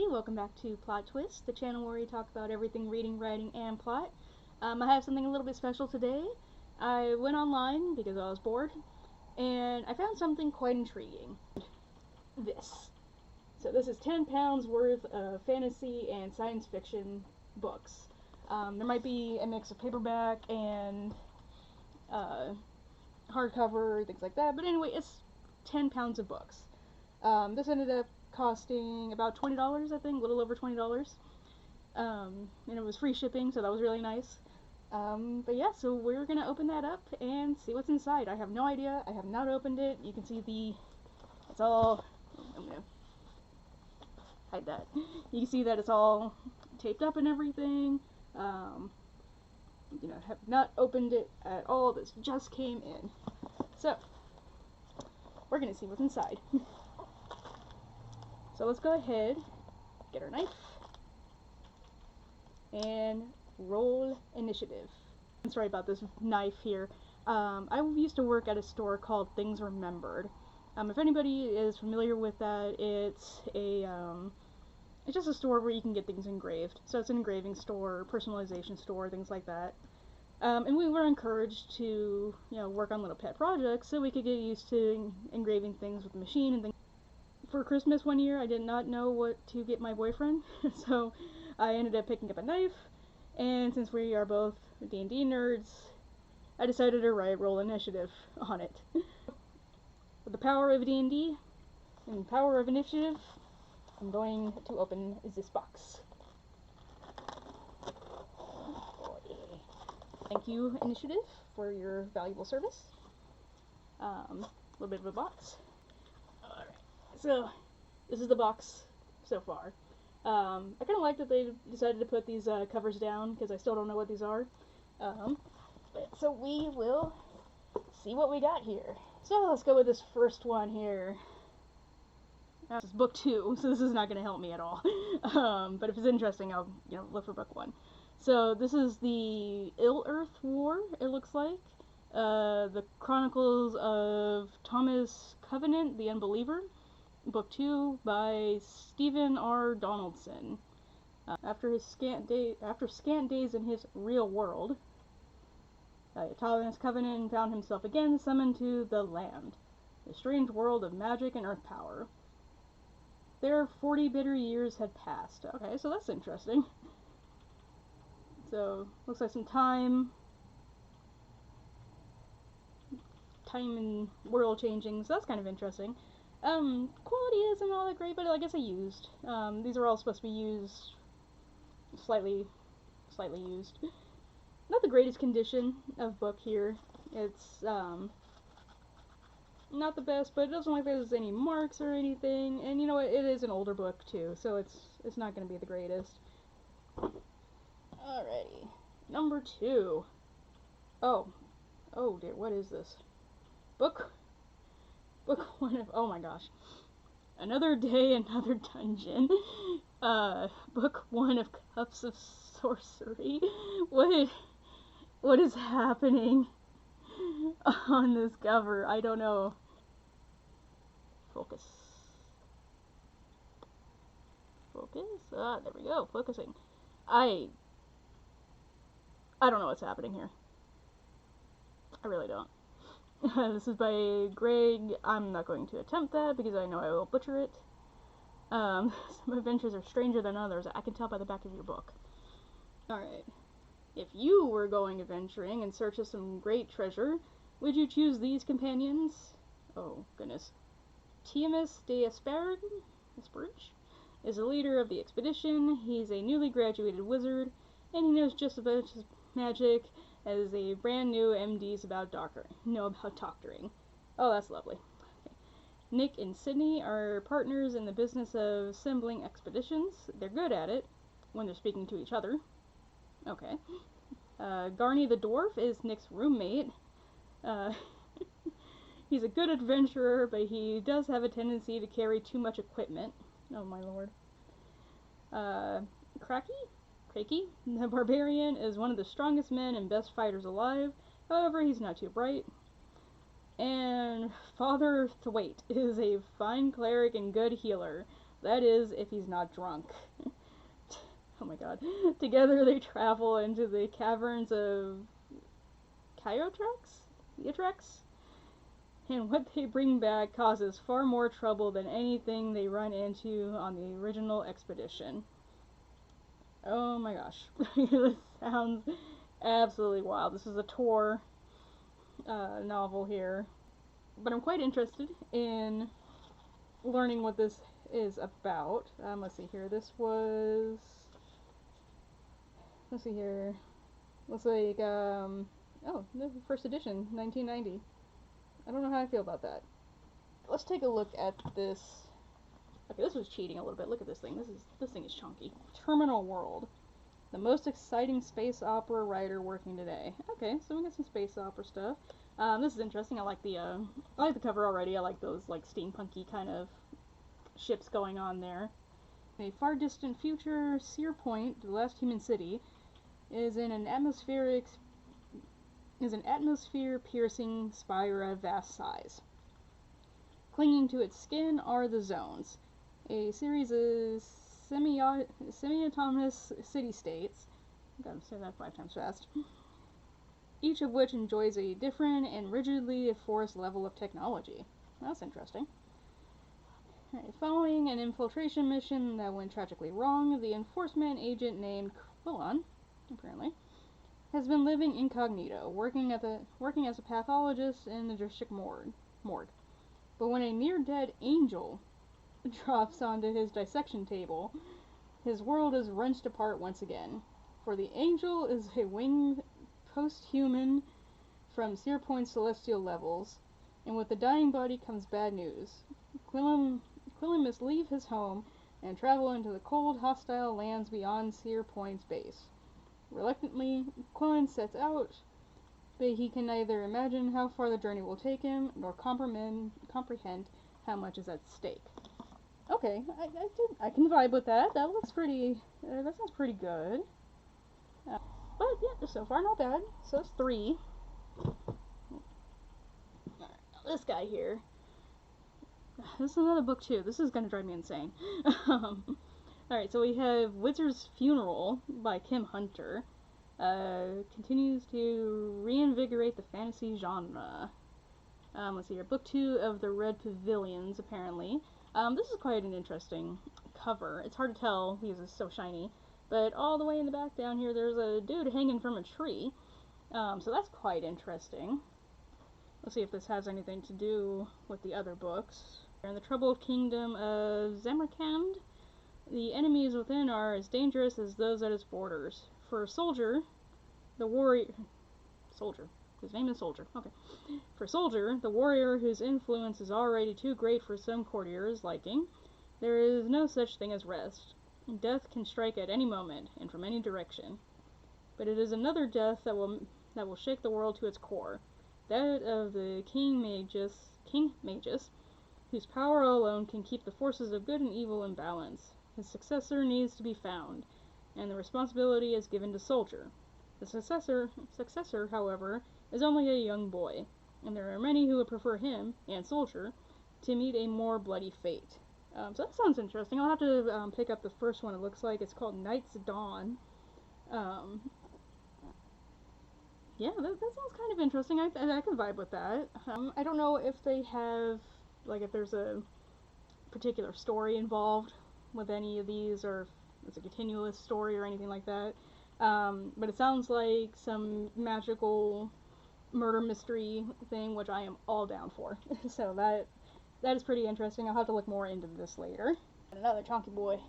welcome back to Plot Twist, the channel where we talk about everything reading, writing, and plot. I have something a little bit special today. I went online because I was bored, and I found something quite intriguing. This. So this is 10 pounds worth of fantasy and science fiction books. There might be a mix of paperback and hardcover, things like that, but anyway, it's 10 pounds of books. This ended up costing about $20, I think, a little over $20. And it was free shipping, so that was really nice. But yeah, so we're gonna open that up and see what's inside. I have no idea. I have not opened it. You can see it's all, I'm gonna hide that. You can see that it's all taped up and everything. Have not opened it at all. This just came in. So, we're gonna see what's inside. So let's go ahead, get our knife, and roll initiative. I'm sorry about this knife here. I used to work at a store called Things Remembered. If anybody is familiar with that, it's just a store where you can get things engraved. So it's an engraving store, personalization store, things like that. And we were encouraged to, work on little pet projects so we could get used to engraving things with the machine and things. For Christmas one year, I did not know what to get my boyfriend, so I ended up picking up a knife, and since we are both D&D nerds, I decided to write roll initiative on it. With the power of D&D and power of initiative, I'm going to open this box. Thank you, Initiative, for your valuable service. A little bit of a box. So, this is the box so far. I kind of like that they decided to put these covers down, because I still don't know what these are. So we will see what we got here. So let's go with this first one here. This is book 2, so this is not going to help me at all. But if it's interesting, I'll look for book 1. So this is the Ill-Earth War, it looks like. The Chronicles of Thomas Covenant, the Unbeliever. Book 2 by Stephen R. Donaldson. After scant days in his real world, Thomas Covenant found himself again summoned to the land, a strange world of magic and earth power. There 40 bitter years had passed. Okay, so that's interesting. So, looks like some time and world changing, so that's kind of interesting. Quality isn't all that great, but I guess I used. These are all supposed to be used, slightly used. Not the greatest condition of book here. It's, not the best, but it doesn't look like there's any marks or anything, and it is an older book too, so it's not going to be the greatest. Alrighty. Number 2. Oh dear, what is this? Book 1 of, oh my gosh. Another Day, Another Dungeon. Book 1 of Cups of Sorcery. What is happening on this cover? I don't know. Focus. Ah, there we go. Focusing. I don't know what's happening here. I really don't. This is by Greg. I'm not going to attempt that because I know I will butcher it. Some adventures are stranger than others. I can tell by the back of your book. Alright. If you were going adventuring in search of some great treasure, would you choose these companions? Oh, goodness. Tiamus de Asparage is the leader of the expedition. He's a newly graduated wizard, and he knows just as much magic as a brand new MDs about doctoring. Oh, that's lovely. Okay. Nick and Sydney are partners in the business of assembling expeditions. They're good at it when they're speaking to each other. Okay. Garny the dwarf is Nick's roommate. He's a good adventurer, but he does have a tendency to carry too much equipment. Oh my lord. Craigie, the barbarian, is one of the strongest men and best fighters alive. However, he's not too bright. And Father Thwaite is a fine cleric and good healer. That is, if he's not drunk. Oh my god. Together they travel into the caverns of Eotrex? And what they bring back causes far more trouble than anything they run into on the original expedition. Oh my gosh. This sounds absolutely wild. This is a Tor novel here. But I'm quite interested in learning what this is about. Let's see here. This was... Let's see here. Looks like, oh, the first edition, 1990. I don't know how I feel about that. Let's take a look at this. Okay, this was cheating a little bit. Look at this thing. This thing is chunky. Terminal World. The most exciting space opera writer working today. Okay, so we got some space opera stuff. This is interesting. I like the cover already. I like those like steampunky kind of ships going on there. In a far distant future, Sear Point, the last human city, is an atmosphere-piercing spire of vast size. Clinging to its skin are the zones, a series of semi-autonomous city-states. Gotta say that 5 times fast. Each of which enjoys a different and rigidly enforced level of technology. That's interesting. Right, following an infiltration mission that went tragically wrong, the enforcement agent named Quillon, apparently, has been living incognito, working as a pathologist in the district morgue. But when a near-dead angel drops onto his dissection table, his world is wrenched apart once again. For the angel is a winged post-human from Sear Point's celestial levels, and with the dying body comes bad news. Quillon must leave his home and travel into the cold, hostile lands beyond Sear Point's base. Reluctantly, Quillon sets out, but he can neither imagine how far the journey will take him, nor comprehend how much is at stake. Okay, I can vibe with that. That looks pretty, that sounds pretty good. But yeah, so far not bad. So that's 3. Alright, this guy here. This is another book too. This is gonna drive me insane. Alright, so we have Wizard's Funeral by Kim Hunter. Continues to reinvigorate the fantasy genre. Let's see here. Book 2 of the Red Pavilions, apparently. This is quite an interesting cover. It's hard to tell because it's so shiny. But all the way in the back down here, there's a dude hanging from a tree. So that's quite interesting. Let's see if this has anything to do with the other books. In the troubled kingdom of Zemerkand, the enemies within are as dangerous as those at its borders. For Soldier, the warrior... Soldier. His name is Soldier. Okay. For Soldier, the warrior whose influence is already too great for some courtiers' liking, there is no such thing as rest. Death can strike at any moment, and from any direction. But it is another death that will shake the world to its core. That of the King Magus, whose power alone can keep the forces of good and evil in balance. His successor needs to be found, and the responsibility is given to Soldier. The successor, however, is only a young boy, and there are many who would prefer him, and Soldier, to meet a more bloody fate. So that sounds interesting. I'll have to pick up the first one, it looks like. It's called Night's Dawn. Yeah, that sounds kind of interesting. I can vibe with that. I don't know if they have, like, if there's a particular story involved with any of these, or if it's a continuous story or anything like that. But it sounds like some magical murder mystery thing, which I am all down for. So that is pretty interesting. I'll have to look more into this later. And another chunky boy.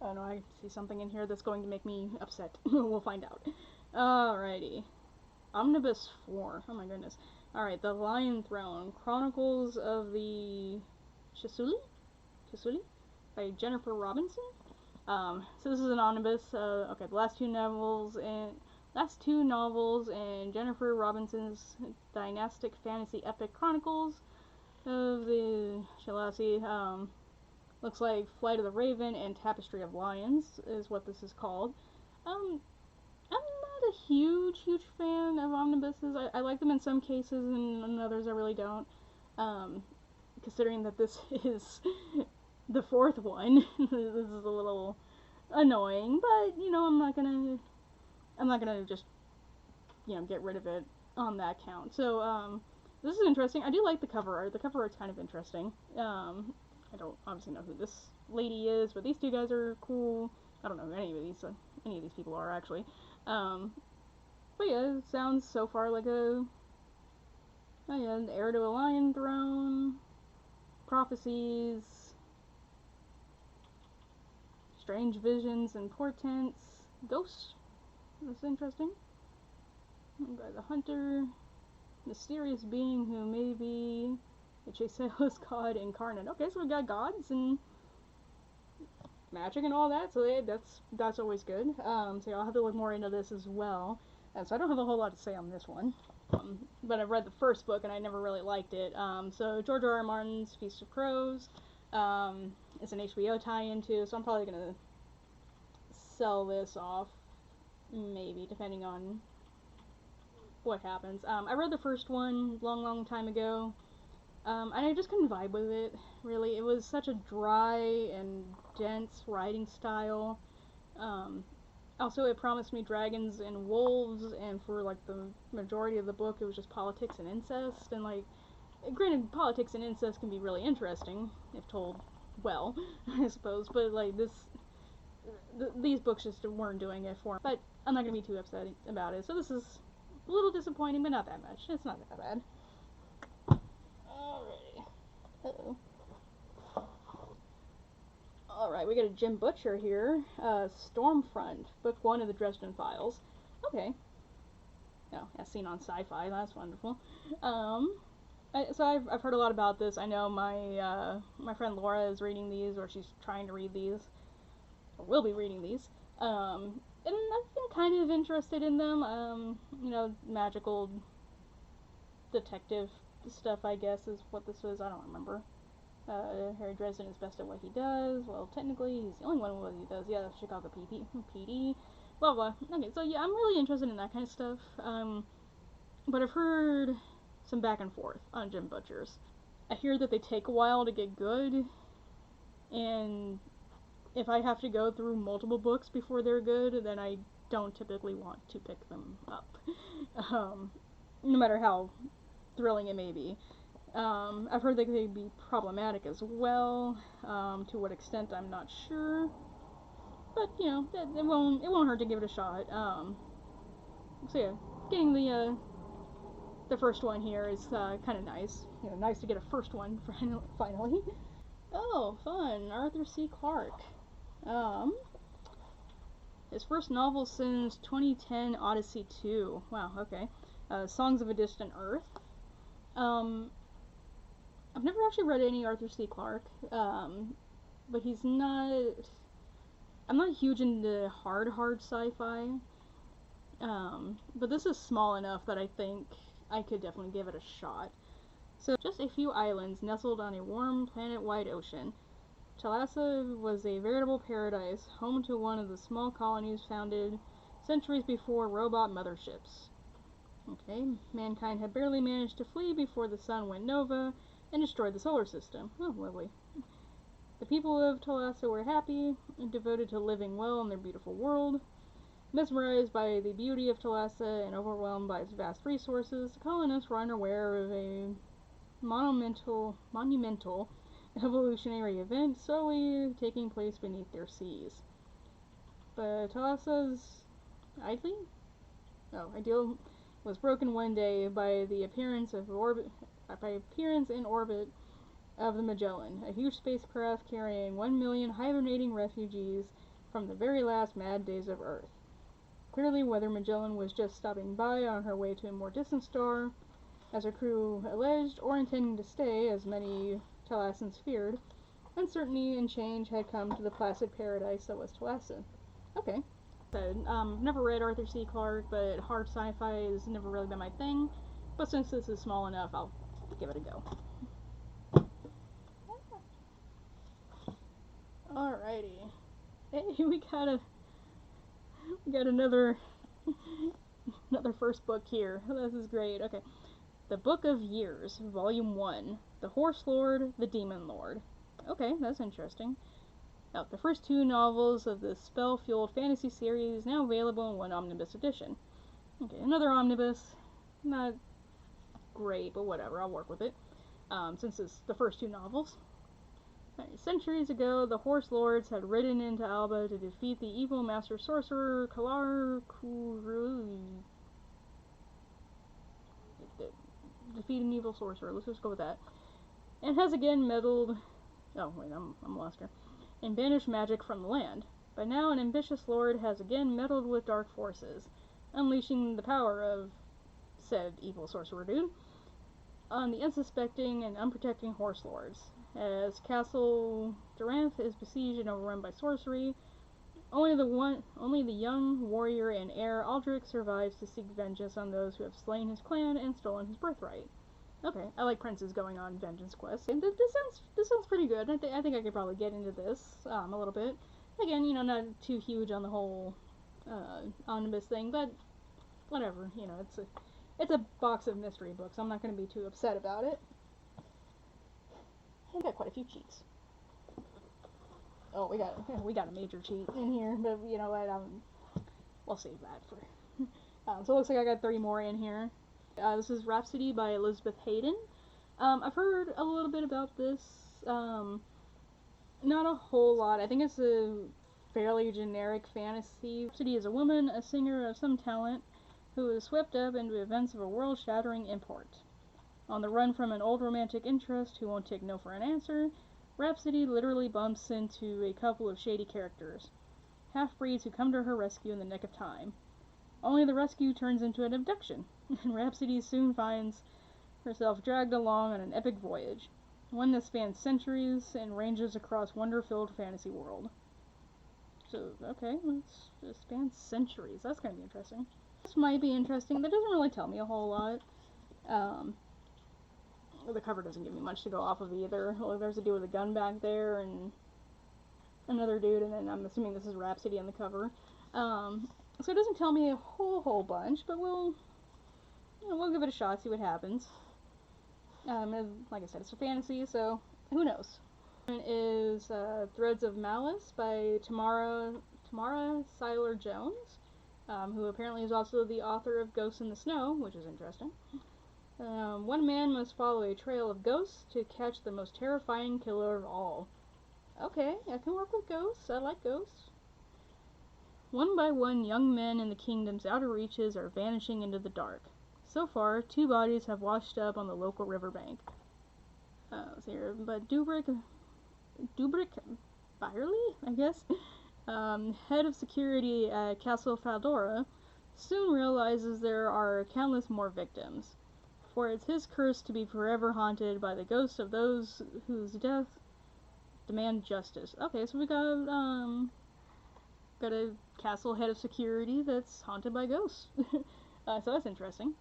Oh no, I see something in here that's going to make me upset. We'll find out. Alrighty. Omnibus 4. Oh my goodness. Alright, The Lion Throne. Chronicles of the Chisuli by Jennifer Robinson. So this is an omnibus. Okay, the last two novels in Jennifer Robinson's dynastic fantasy epic chronicles of the Shalasi. Looks like Flight of the Raven and Tapestry of Lions is what this is called. I'm not a huge fan of omnibuses. I like them in some cases, and in others I really don't. considering that this is the fourth one. This is a little annoying, but you know, I'm not gonna just, you know, get rid of it on that count. So this is interesting. I do like the cover art. The cover art's kind of interesting. I don't obviously know who this lady is, but these two guys are cool. I don't know who any of these people are actually. But yeah, it sounds so far like an heir to a lion throne, prophecies, strange visions and portents, ghosts. That's interesting. By the hunter, mysterious being who may be the Chrysalis god incarnate. Okay, so we got gods and magic and all that, so that's always good. So I'll have to look more into this as well. And so I don't have a whole lot to say on this one. But I've read the first book and I never really liked it. So George R. R. Martin's Feast of Crows. It's an HBO tie-in too, so I'm probably gonna sell this off, maybe, depending on what happens. I read the first one long time ago, and I just couldn't vibe with it, really. It was such a dry and dense writing style. Also, it promised me dragons and wolves, and for like the majority of the book, it was just politics and incest. And like, granted, politics and incest can be really interesting if told well, I suppose. But like these books just weren't doing it for me. But I'm not gonna be too upset about it. So this is a little disappointing, but not that much. It's not that bad. Alrighty. Uh-oh. Alright, we got a Jim Butcher here. Stormfront, book 1 of the Dresden Files. Okay. Oh, as seen on Sci-Fi, that's wonderful. So I've heard a lot about this. I know my friend Laura is reading these, or she's trying to read these, or will be reading these. And I've been kind of interested in them. You know, magical detective stuff, I guess, is what this was. I don't remember. Harry Dresden is best at what he does. Well, technically, he's the only one with what he does. Yeah, Chicago PD. Blah, blah. Okay, so yeah, I'm really interested in that kind of stuff. But I've heard some back and forth on Jim Butcher's. I hear that they take a while to get good, and if I have to go through multiple books before they're good, then I don't typically want to pick them up. No matter how thrilling it may be. I've heard that they can be problematic as well. To what extent, I'm not sure. But, you know, it won't hurt to give it a shot. So yeah, getting the first one here is kind of nice. You know, nice to get a first one finally. Oh, fun. Arthur C. Clarke. His first novel since 2010, Odyssey 2. Wow, okay. Songs of a Distant Earth. I've never actually read any Arthur C. Clarke, but he's not... I'm not huge into hard sci-fi, but this is small enough that I think I could definitely give it a shot. So, just a few islands nestled on a warm planet-wide ocean. Thalassa was a veritable paradise, home to one of the small colonies founded centuries before robot motherships. Okay, mankind had barely managed to flee before the sun went nova and destroyed the solar system. Oh, lovely. The people of Thalassa were happy and devoted to living well in their beautiful world. Mesmerized by the beauty of Thalassa and overwhelmed by its vast resources, the colonists were unaware of a monumental evolutionary event slowly taking place beneath their seas. But Thalassa's ideal was broken one day by the appearance in orbit of the Magellan, a huge spacecraft carrying 1 million hibernating refugees from the very last mad days of Earth. Clearly, whether Magellan was just stopping by on her way to a more distant star, as her crew alleged, or intending to stay, as many Thalassans feared, uncertainty and change had come to the placid paradise that was Thalassa. Okay. Never read Arthur C. Clarke, but hard sci-fi has never really been my thing. But since this is small enough, I'll give it a go. Alrighty. Hey, we got another first book here. This is great. Okay. The Book of Years, Volume 1, The Horse Lord, the Demon Lord. Okay, that's interesting. Now, the first 2 novels of the spell-fueled fantasy series now available in one omnibus edition. Okay, another omnibus. Not great, but whatever, I'll work with it. Since it's the first 2 novels. Centuries ago, the Horse Lords had ridden into Alba to defeat the evil master sorcerer Kalar Kurui. Defeat an evil sorcerer, let's just go with that. And has again meddled... Oh, wait, I'm lost here. And banished magic from the land. By now, an ambitious lord has again meddled with dark forces, unleashing the power of said evil sorcerer dude on the unsuspecting and unprotecting horse lords. As Castle Duranth is besieged and overrun by sorcery, only the young warrior and heir Aldrich survives to seek vengeance on those who have slain his clan and stolen his birthright. Okay, I like princes going on vengeance quests, and this sounds pretty good. I think I could probably get into this a little bit. Again, you know, not too huge on the whole omnibus thing, but whatever. You know, it's a box of mystery books. I'm not going to be too upset about it. I got quite a few cheats. Oh, we got a major cheat in here, but you know what? We'll save that for. So it looks like I got 3 more in here. This is Rhapsody by Elizabeth Hayden. I've heard a little bit about this. Not a whole lot. I think it's a fairly generic fantasy. Rhapsody is a woman, a singer of some talent, who is swept up into events of a world-shattering import. On the run from an old romantic interest who won't take no for an answer, Rhapsody literally bumps into a couple of shady characters, half-breeds who come to her rescue in the nick of time. Only the rescue turns into an abduction, and Rhapsody soon finds herself dragged along on an epic voyage, one that spans centuries and ranges across wonder-filled fantasy world. So, okay, it spans centuries. That's going to be interesting. This might be interesting. That doesn't really tell me a whole lot. The cover doesn't give me much to go off of either. Well, there's a dude with a gun back there, and another dude, and then I'm assuming this is Rhapsody on the cover. So it doesn't tell me a whole bunch, but we'll give it a shot, see what happens. And like I said, it's a fantasy, so who knows. One is Threads of Malice by Tamara Seiler Jones, who apparently is also the author of Ghosts in the Snow, which is interesting. One man must follow a trail of ghosts to catch the most terrifying killer of all. Okay, I can work with ghosts. I like ghosts. One by one, young men in the kingdom's outer reaches are vanishing into the dark. So far, 2 bodies have washed up on the local riverbank. But Dubric Byerly, I guess, head of security at Castle Faldora, soon realizes there are countless more victims. For it's his curse to be forever haunted by the ghosts of those whose death demand justice. Okay, so we got a castle head of security that's haunted by ghosts. So that's interesting.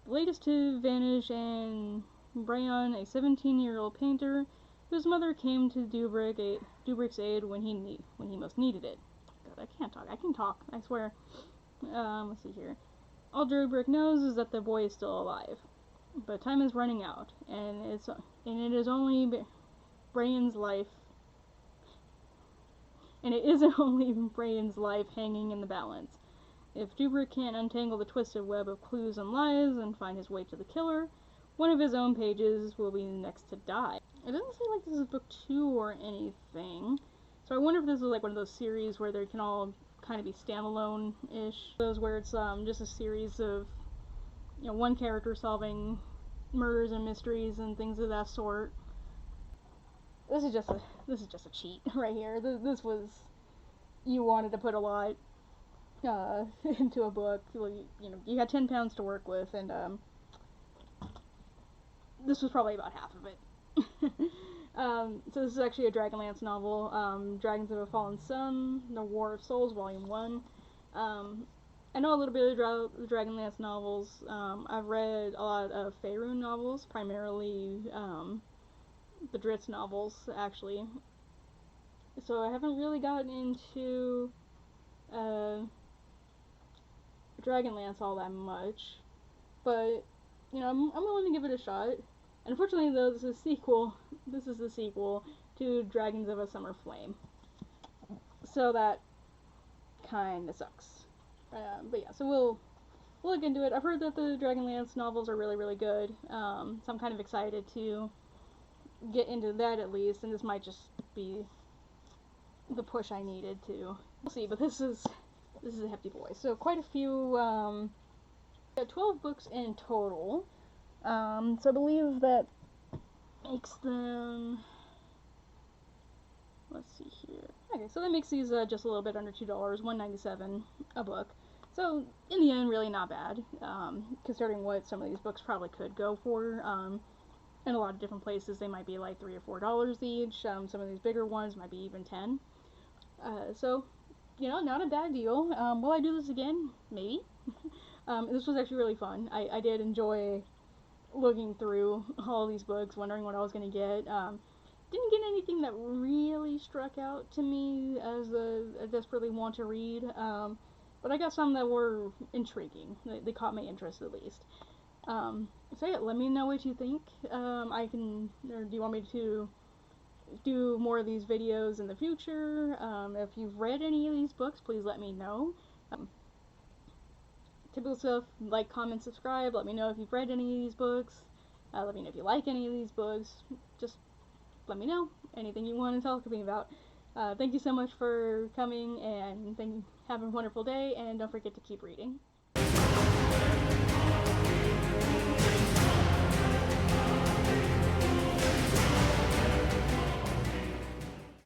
The latest to vanish, and Brayon, a 17-year-old painter, whose mother came to Dubric's aid when he most needed it. God, I can't talk. I can talk, I swear. Let's see here. All Dubric knows is that the boy is still alive. But time is running out, and it is only Brayon's life, and it isn't only Brayon's life hanging in the balance. If Dubric can't untangle the twisted web of clues and lies and find his way to the killer, one of his own pages will be next to die. It doesn't seem like this is book 2 or anything, so I wonder if this is like one of those series where they can all kind of be standalone-ish. Those where it's just a series of, you know, one character solving murders and mysteries and things of that sort. This is just a cheat right here. This was, you wanted to put a lot into a book. You know, you had £10 to work with, and this was probably about half of it. So this is actually a Dragonlance novel, Dragons of a Fallen Sun, The War of Souls, Volume 1. I know a little bit of the Dragonlance novels. I've read a lot of Faerun novels, primarily the Drizzt novels, actually. So I haven't really gotten into Dragonlance all that much, but you know, I'm willing to give it a shot. And unfortunately, though, this is sequel. This is the sequel to Dragons of a Summer Flame. So that kind of sucks. But yeah, so we'll look into it. I've heard that the Dragonlance novels are really, really good. So I'm kind of excited to get into that at least. And this might just be the push I needed to. We'll see. But this is a hefty boy. So quite a few. 12 books in total. So I believe that makes them, let's see here. Okay, so that makes these just a little bit under $2, $1.97 a book. So in the end, really not bad, considering what some of these books probably could go for. In a lot of different places, they might be like $3 or $4 each. Some of these bigger ones might be even 10. So, you know, not a bad deal. Will I do this again? Maybe. This was actually really fun. I did enjoy looking through all these books, wondering what I was going to get. Didn't get anything that really struck out to me as I desperately want to read, but I got some that were intriguing. They caught my interest at least. So yeah, let me know what you think. Or do you want me to do more of these videos in the future? If you've read any of these books, please let me know. Typical stuff, like, comment, subscribe. Let me know if you've read any of these books. Let me know if you like any of these books. Just let me know anything you want to talk to me about. Thank you so much for coming, and have a wonderful day, and don't forget to keep reading.